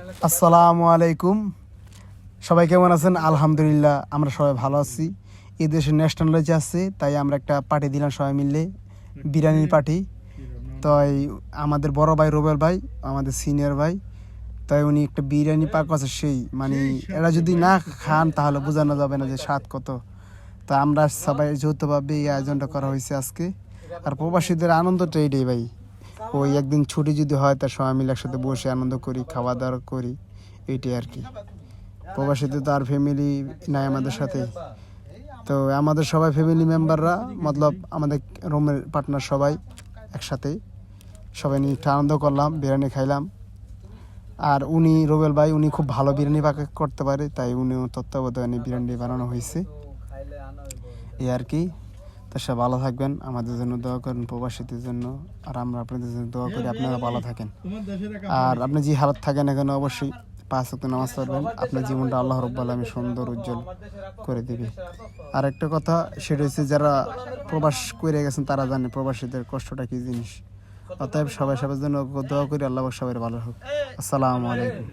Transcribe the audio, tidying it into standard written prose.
আসসালামু আলাইকুম। সবাই কেমন আছেন? আলহামদুলিল্লাহ আমরা সবাই ভালো আছি। এই দেশে ন্যাশনাল রয়েছে আছে, তাই আমরা একটা পার্টি দিলাম সবাই মিলে, বিরিয়ানির পার্টি। তাই আমাদের বড় ভাই রুবেল ভাই, আমাদের সিনিয়র ভাই, তাই উনি একটা বিরিয়ানি পাক আছে, সেই মানে এরা যদি না খান তাহলে বোঝানো যাবে না যে স্বাদ কত। তা আমরা সবাই যৌথভাবে এই আয়োজনটা করা হয়েছে আজকে। আর প্রবাসীদের আনন্দটা এইটাই ভাই, ওই একদিন ছুটি যদি হয় তার সবাই মিলে একসাথে বসে আনন্দ করি, খাওয়া দাওয়া করি, এইটাই আর কি। প্রবাসীদের তো আর ফ্যামিলি নাই আমাদের সাথে, তো আমাদের সবাই ফ্যামিলি মেম্বাররা মতলব আমাদের রুমের পার্টনার সবাই একসাথে সবাই নিয়ে একটু আনন্দ করলাম, বিরিয়ানি খাইলাম। আর উনি রুবেল ভাই উনি খুব ভালো বিরিয়ানি পাক করতে পারে, তাই উনিও তত্ত্বাবধানে বিরিয়ানি বানানো হয়েছে, এই আর কি। তা সব ভালো থাকবেন, আমাদের জন্য দোয়া করেন, প্রবাসীদের জন্য। আর আমরা আপনাদের জন্য দোয়া করি আপনারা ভালো থাকেন। আর আপনি যে হালত থাকেন এখানে অবশ্যই 5 ওয়াক্ত নামাজ পড়বেন, আপনার জীবনটা আল্লাহ রাব্বুল আলামিন সুন্দর উজ্জ্বল করে দিবে। আর একটা কথা সেটা হচ্ছে, যারা প্রবাস করে গেছেন তারা জানে প্রবাসীদের কষ্টটা কী জিনিস। অতএব সবাই সবার জন্য দোয়া করি, আল্লাহ সবাই ভালো হোক। আসসালামু আলাইকুম।